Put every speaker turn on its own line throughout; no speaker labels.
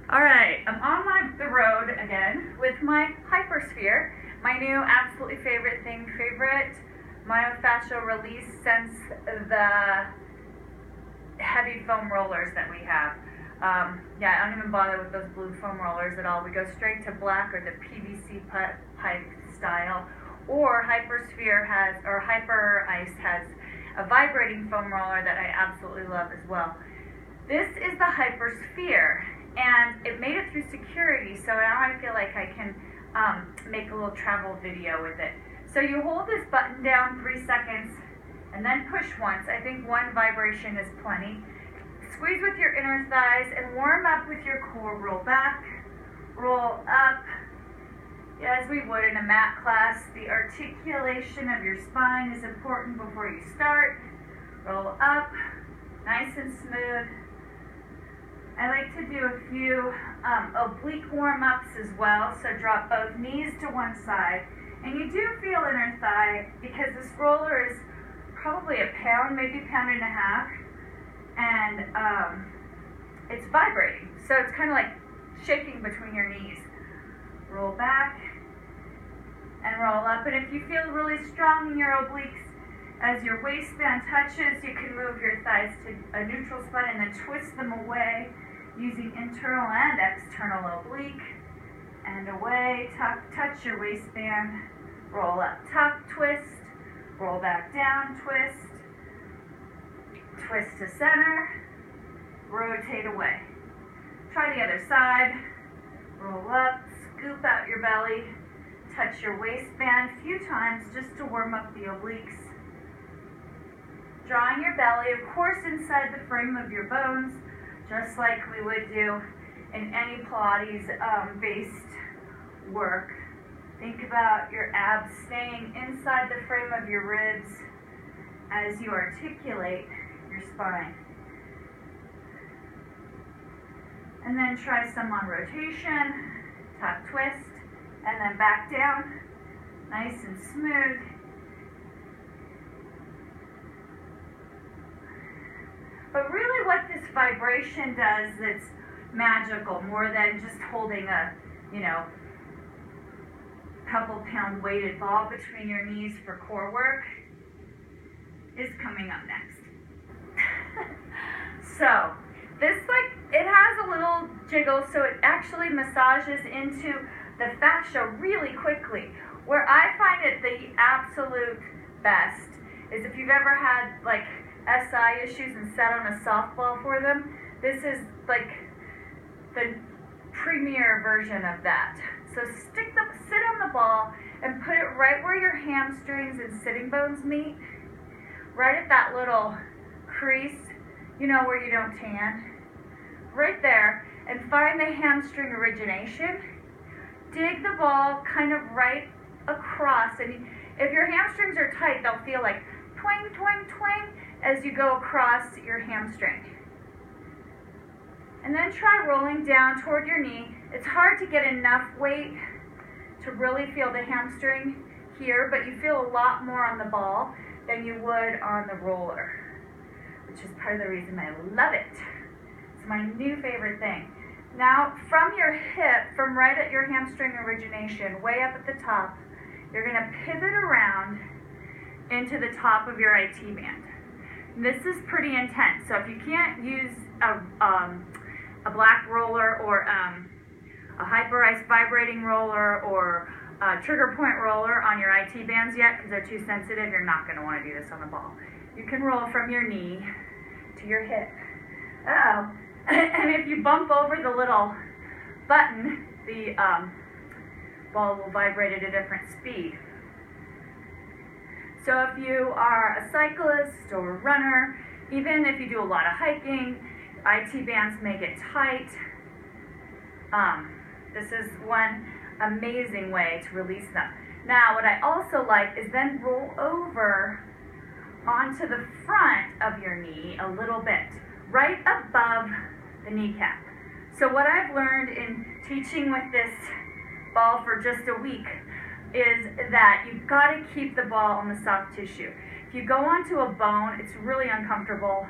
Alright, I'm on the road again with my Hypersphere, my new absolutely favorite myofascial release since the heavy foam rollers that we have. Yeah, I don't even bother with those blue foam rollers at all. We go straight to black or the PVC pipe style, or HyperSphere has, or HyperIce has a vibrating foam roller that I absolutely love as well. This is the Hypersphere, and it made it through security, so now I feel like I can make a little travel video with it. So you hold this button down 3 seconds, and then push once. I think one vibration is plenty. Squeeze with your inner thighs and warm up with your core. Roll back, roll up. As we would in a mat class, the articulation of your spine is important before you start. Roll up, nice and smooth. I like to do a few oblique warm-ups as well, so drop both knees to one side. And you do feel inner thigh because this roller is probably a pound, maybe a pound and a half, and it's vibrating. So it's kind of like shaking between your knees. Roll back and roll up. And if you feel really strong in your obliques, as your waistband touches, you can move your thighs to a neutral spot and then twist them away using internal and external oblique. And away, touch your waistband, roll up, tuck, twist, roll back down, twist, twist to center, rotate away. Try the other side, roll up, scoop out your belly, touch your waistband a few times just to warm up the obliques. Drawing your belly, of course, inside the frame of your bones, just like we would do in any Pilates-based work. Think about your abs staying inside the frame of your ribs as you articulate your spine. And then try some on rotation, tuck, twist, and then back down, nice and smooth. But really what this vibration does that's magical, more than just holding a, couple pound weighted ball between your knees for core work, is coming up next. So, this it has a little jiggle, so it actually massages into the fascia really quickly. Where I find it the absolute best is if you've ever had SI issues and sat on a softball for them, this is the premier version of that. So sit on the ball and put it right where your hamstrings and sitting bones meet, right at that little crease, where you don't tan, right there, and find the hamstring origination. Dig the ball kind of right across, and if your hamstrings are tight, they'll feel like twang, twang, twang as you go across your hamstring. And then try rolling down toward your knee. It's hard to get enough weight to really feel the hamstring here, but you feel a lot more on the ball than you would on the roller, which is part of the reason I love it. It's my new favorite thing. Now, from your hip, from right at your hamstring origination, way up at the top, you're gonna pivot around into the top of your IT band. This is pretty intense, so if you can't use a black roller or a HyperIce vibrating roller or a trigger point roller on your IT bands yet, because they're too sensitive, you're not going to want to do this on the ball. You can roll from your knee to your hip. Uh-oh. And if you bump over the little button, the ball will vibrate at a different speed. So if you are a cyclist or a runner, even if you do a lot of hiking, IT bands may get tight. This is one amazing way to release them. Now, what I also like is then roll over onto the front of your knee a little bit, right above the kneecap. So what I've learned in teaching with this ball for just a week is that you've got to keep the ball on the soft tissue. If you go onto a bone, it's really uncomfortable.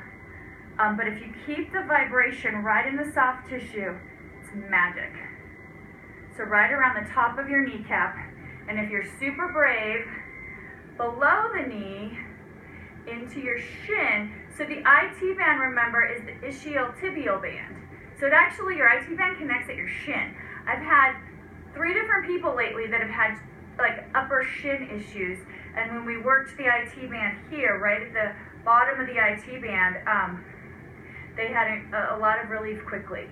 But if you keep the vibration right in the soft tissue, It's magic. So right around the top of your kneecap, and if you're super brave, below the knee into your shin. So the IT band, remember, is the ischial-tibial band. So it actually, your IT band connects at your shin. I've had 3 different people lately that have had like upper shin issues, and when we worked the IT band here, right at the bottom of the IT band, they had a lot of relief quickly.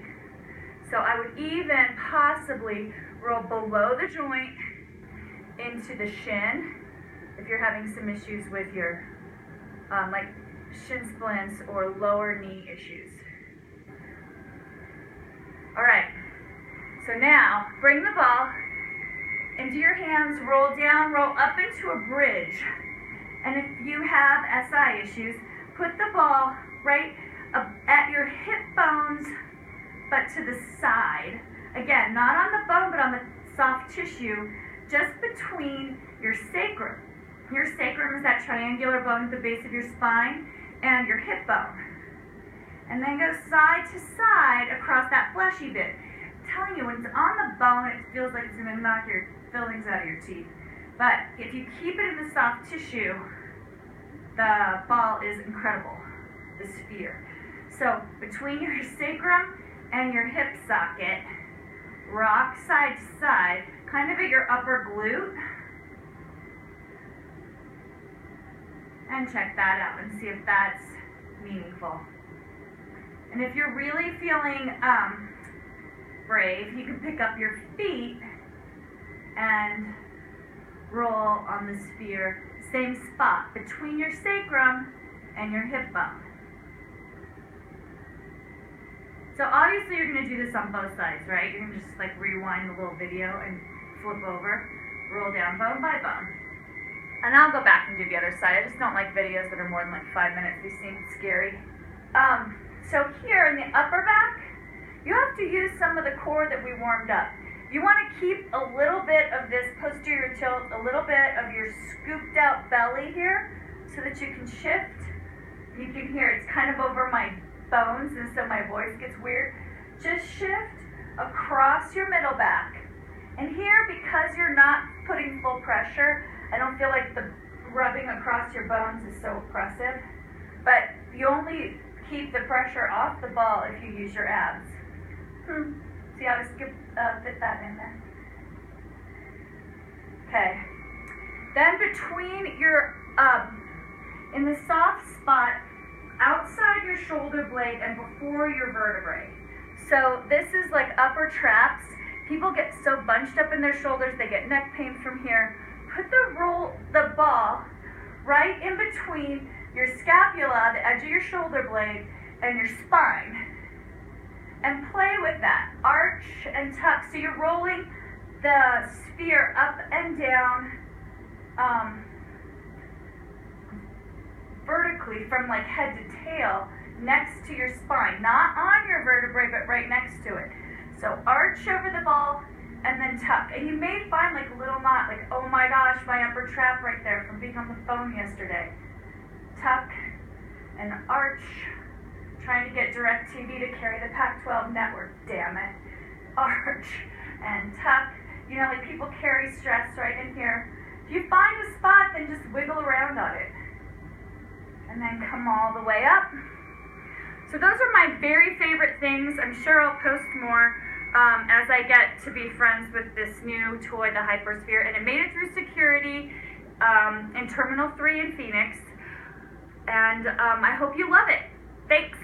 So I would even possibly roll below the joint into the shin if you're having some issues with your like shin splints or lower knee issues. All right, so now bring the ball into your hands, roll down, roll up into a bridge. And if you have SI issues, put the ball right at your hip bones, but to the side. Again, not on the bone, but on the soft tissue, just between your sacrum. Your sacrum is that triangular bone at the base of your spine, and your hip bone. And then go side to side across that fleshy bit. I'm telling you, when it's on the bone, it feels like it's going to knock your fillings out of your teeth. But if you keep it in the soft tissue, the ball is incredible, the sphere. So between your sacrum and your hip socket, rock side to side, kind of at your upper glute. And check that out and see if that's meaningful. And if you're really feeling brave, you can pick up your feet and roll on the sphere, same spot, between your sacrum and your hip bone. So obviously you're going to do this on both sides, right? You're going to just like rewind the little video and flip over, roll down bone by bone. And I'll go back and do the other side. I just don't like videos that are more than like 5 minutes. They seem scary. So here in the upper back, you have to use some of the core that we warmed up. You want to keep a little bit of this posterior tilt, a little bit of your scooped out belly here, so that you can shift. You can hear it's kind of over my bones, and so my voice gets weird. Just shift across your middle back. And here, because you're not putting full pressure, I don't feel like the rubbing across your bones is so oppressive, but you only keep the pressure off the ball if you use your abs. See how I fit that in there? Okay. Then between your, in the soft spot, outside your shoulder blade and before your vertebrae. So this is like upper traps. People get so bunched up in their shoulders, they get neck pain from here. Put the ball right in between your scapula, the edge of your shoulder blade, and your spine. And play with that. Arch and tuck. So you're rolling the sphere up and down vertically from like head to tail next to your spine. Not on your vertebrae, but right next to it. So arch over the ball and then tuck. And you may find like a little knot, like, oh my gosh, my upper trap right there from being on the phone yesterday. Tuck and arch. Trying to get DirecTV to carry the Pac-12 network, damn it. Arch and tuck. You know, like people carry stress right in here. If you find a spot, then just wiggle around on it. And then come all the way up. So those are my very favorite things. I'm sure I'll post more as I get to be friends with this new toy, the Hypersphere. And it made it through security in Terminal 3 in Phoenix. And I hope you love it. Thanks.